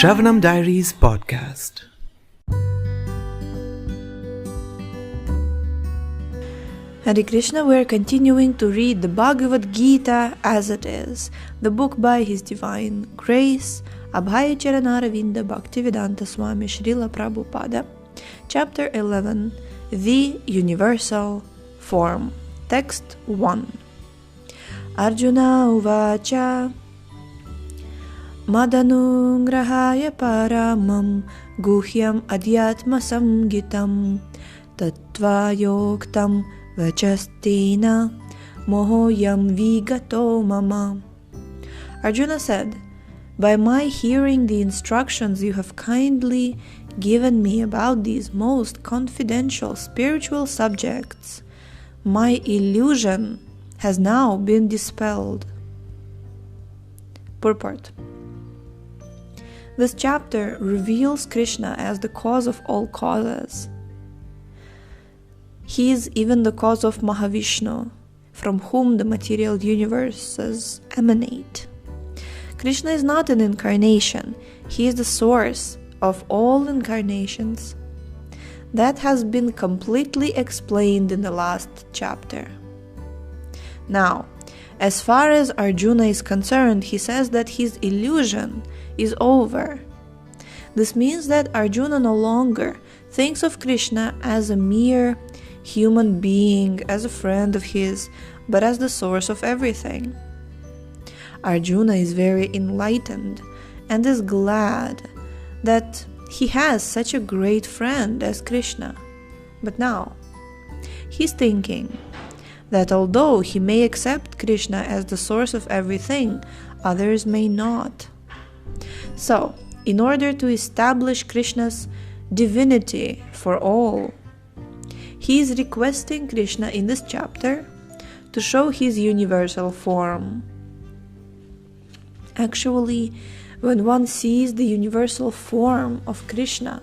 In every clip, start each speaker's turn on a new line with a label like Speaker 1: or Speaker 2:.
Speaker 1: Shravanam Diaries podcast.
Speaker 2: Hare Krishna, we are continuing to read the Bhagavad Gita as it is, the book by His Divine Grace, Abhayacharanaravindra Bhaktivedanta Swami Srila Prabhupada, Chapter 11, The Universal Form, Text 1. Arjuna Uvacha Madanungrahaya Paramam Guhyam Adhyatma Samgitam Tattvayoktam Vachastina Mohoyam Vigato Mama. Arjuna said, by my hearing the instructions you have kindly given me about these most confidential spiritual subjects, my illusion has now been dispelled. Purport. This chapter reveals Krishna as the cause of all causes. He is even the cause of Mahavishnu, from whom the material universes emanate. Krishna is not an incarnation, he is the source of all incarnations. That has been completely explained in the last chapter. Now, as far as Arjuna is concerned, he says that his illusion is over. This means that Arjuna no longer thinks of Krishna as a mere human being, as a friend of his, but as the source of everything. Arjuna is very enlightened and is glad that he has such a great friend as Krishna. But now, he's thinking that although he may accept Krishna as the source of everything, others may not. So, in order to establish Krishna's divinity for all, he is requesting Krishna in this chapter to show his universal form. Actually, when one sees the universal form of Krishna,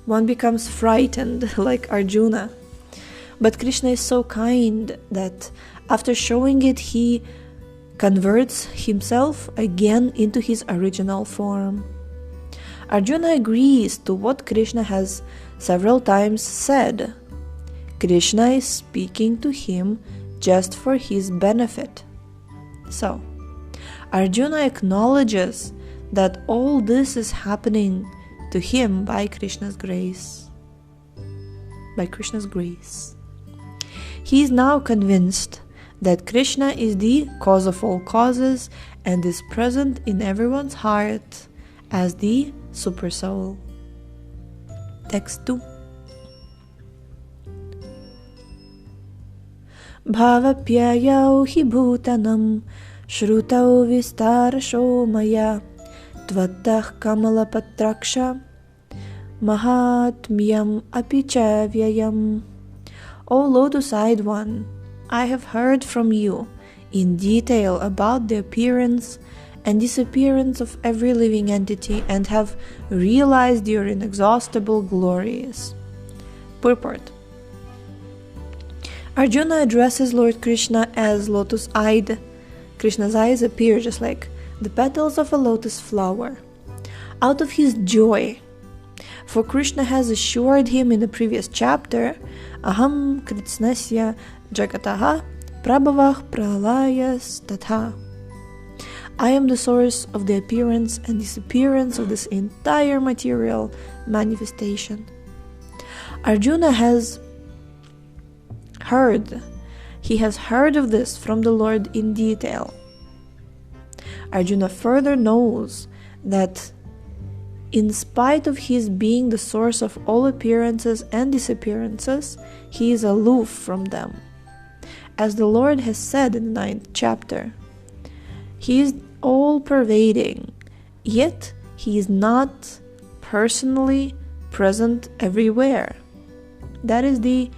Speaker 2: one becomes frightened like Arjuna. But Krishna is so kind that after showing it, he converts himself again into his original form. Arjuna agrees to what Krishna has several times said. Krishna is speaking to him just for his benefit. So, Arjuna acknowledges that all this is happening to him by Krishna's grace. By Krishna's grace. He is now convinced that Krishna is the cause of all causes and is present in everyone's heart as the Supersoul. Text 2. Bhavapyayau hi bhutanam shrutau vistarasho maya tvattah kamalapatraksha mahatmyam apichavyayam. O lotus-eyed one, I have heard from you in detail about the appearance and disappearance of every living entity and have realized your inexhaustible glories. Purport. Arjuna addresses Lord Krishna as lotus-eyed. Krishna's eyes appear just like the petals of a lotus flower, out of his joy. For Krishna has assured him in the previous chapter, Aham Kritsnasya Jagataha Prabhavah Pralayas Tatha. I am the source of the appearance and disappearance of this entire material manifestation. Arjuna has heard of this from the Lord in detail. Arjuna further knows that in spite of his being the source of all appearances and disappearances, he is aloof from them. As the Lord has said in the 9th chapter, he is all-pervading, yet he is not personally present everywhere. That is the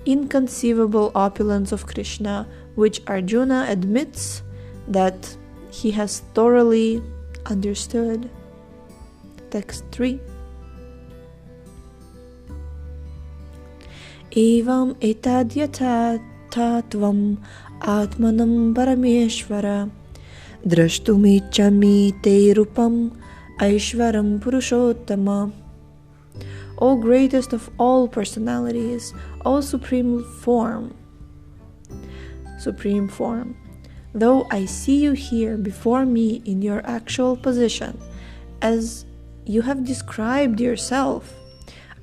Speaker 2: inconceivable opulence of Krishna, which Arjuna admits that he has thoroughly understood. Text 3. Evam etadyata tatvam atmanam parameshvara drashtumichami te rupam Aishvaram Purushottama, O greatest of all personalities, O supreme form, though I see you here before me in your actual position, as you have described yourself,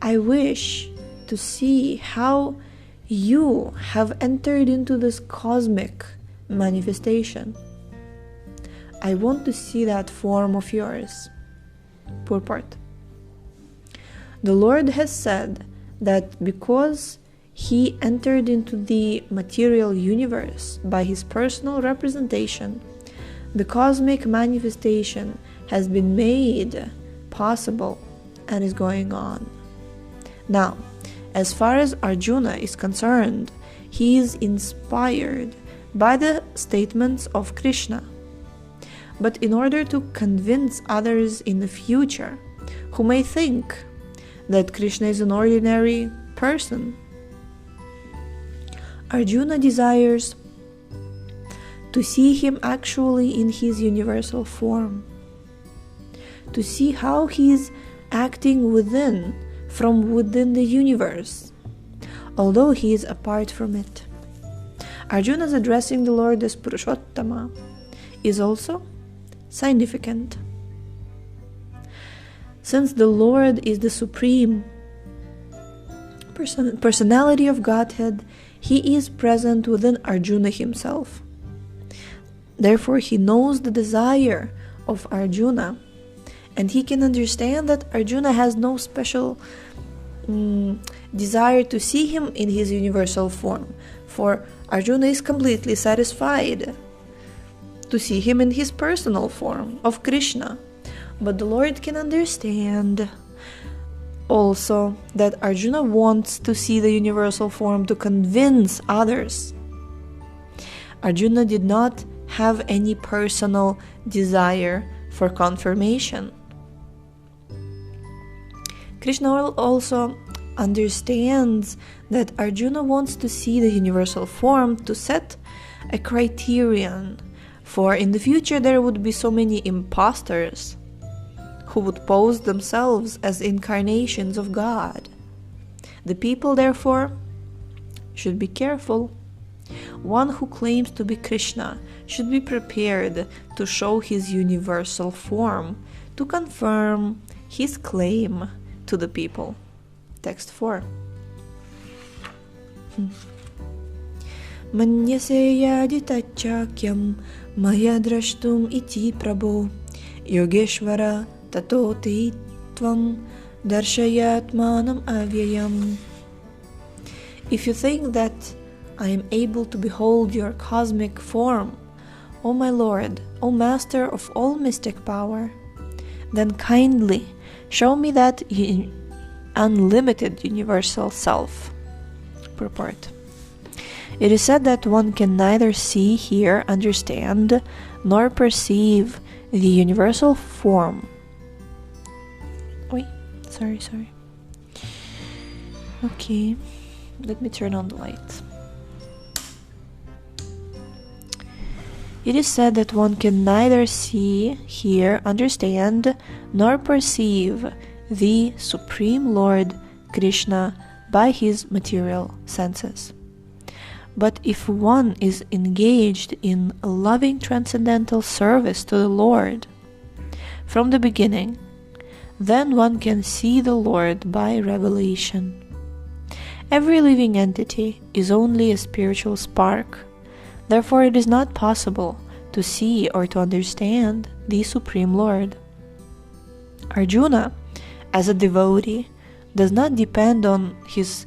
Speaker 2: I wish to see how you have entered into this cosmic manifestation. I want to see that form of yours. Purport. The Lord has said that because He entered into the material universe by His personal representation, the cosmic manifestation has been made possible and is going on. Now, as far as Arjuna is concerned, he is inspired by the statements of Krishna. But in order to convince others in the future who may think that Krishna is an ordinary person, Arjuna desires to see him actually in his universal form, to see how he is acting from within the universe, although he is apart from it. Arjuna's addressing the Lord as Purushottama is also significant. Since the Lord is the supreme personality of Godhead, He is present within Arjuna himself. Therefore, he knows the desire of Arjuna, and he can understand that Arjuna has no special desire to see him in his universal form, for Arjuna is completely satisfied to see him in his personal form of Krishna. But the Lord can understand also that Arjuna wants to see the universal form to convince others. Arjuna did not have any personal desire for confirmation. Krishna also understands that Arjuna wants to see the universal form to set a criterion, for in the future there would be so many impostors who would pose themselves as incarnations of God. The people, therefore, should be careful. One who claims to be Krishna should be prepared to show his universal form to confirm his claim to the people. Text 4. Manyase yaditachakyam maya drashtum iti prabho yogeshvara tato te tvam darshayatmanam avyayam. If you think that I am able to behold your cosmic form, O my Lord, O Master of all mystic power, then kindly show me that unlimited universal self. Purport. It is said that one can neither see, hear, understand, nor perceive the universal form. Wait, sorry. Okay, let me turn on the light. It is said that one can neither see, hear, understand, nor perceive the Supreme Lord Krishna by his material senses. But if one is engaged in loving transcendental service to the Lord from the beginning, then one can see the Lord by revelation. Every living entity is only a spiritual spark. Therefore, it is not possible to see or to understand the Supreme Lord. Arjuna, as a devotee, does not depend on his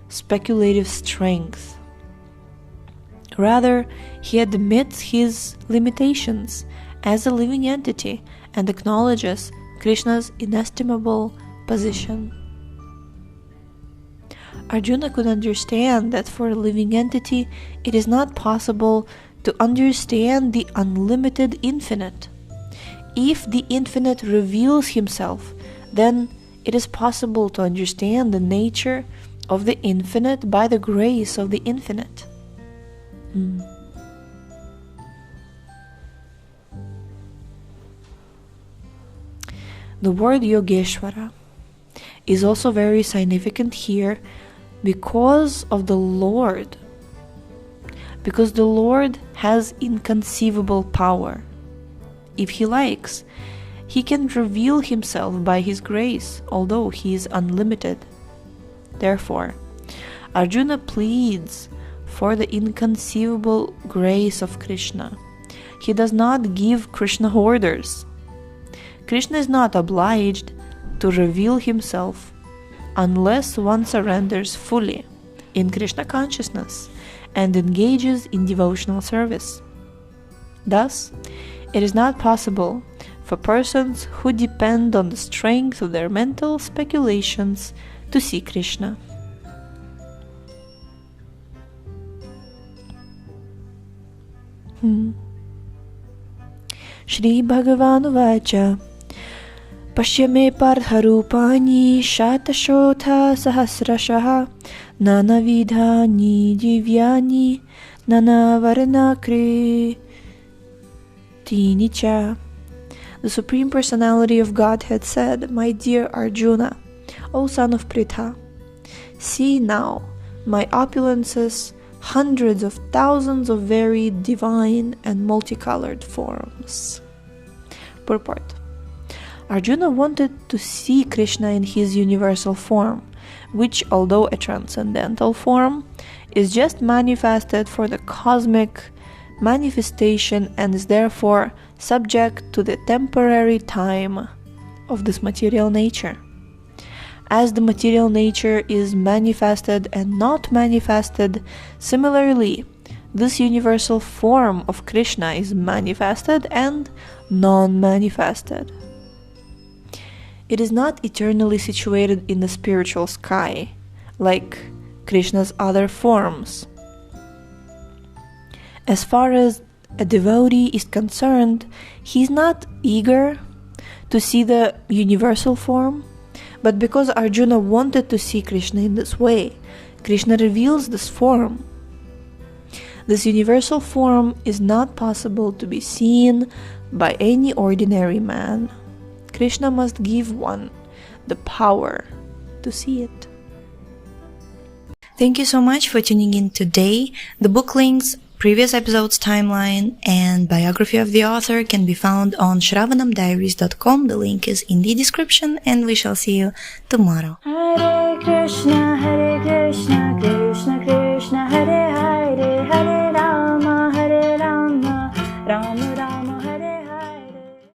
Speaker 2: speculative strength. Rather, he admits his limitations as a living entity and acknowledges Krishna's inestimable position. Arjuna could understand that for a living entity, it is not possible to understand the unlimited infinite. If the infinite reveals himself, then it is possible to understand the nature of the infinite by the grace of the infinite. The word Yogeshwara is also very significant here because of the Lord. Because the Lord has inconceivable power. If He likes, He can reveal Himself by His grace, although He is unlimited. Therefore, Arjuna pleads for the inconceivable grace of Krishna. He does not give Krishna orders. Krishna is not obliged to reveal Himself unless one surrenders fully in Krishna consciousness and engages in devotional service. Thus, it is not possible for persons who depend on the strength of their mental speculations to see Krishna. Shri Bhagavan Vacha Pashyame Partharupani Shatashotha Sahasrashaha Nanavidhani Divyani Nanavarnakri Tinicha. The Supreme Personality of Godhead said, My dear Arjuna, O son of Pritha, see now my opulences, hundreds of thousands of varied, divine, and multicolored forms. Purport. Arjuna wanted to see Krishna in his universal form, which, although a transcendental form, is just manifested for the cosmic manifestation and is therefore subject to the temporary time of this material nature. As the material nature is manifested and not manifested, similarly, this universal form of Krishna is manifested and non-manifested. It is not eternally situated in the spiritual sky, like Krishna's other forms. As far as a devotee is concerned, he is not eager to see the universal form, but because Arjuna wanted to see Krishna in this way, Krishna reveals this form. This universal form is not possible to be seen by any ordinary man. Krishna must give one the power to see it.
Speaker 3: Thank you so much for tuning in today. The book links, previous episodes timeline, and biography of the author can be found on shravanamdiaries.com. The link is in the description, and we shall see you tomorrow.
Speaker 4: Hare Krishna, Krishna Krishna, Hare Hare, Hare Rama, Rama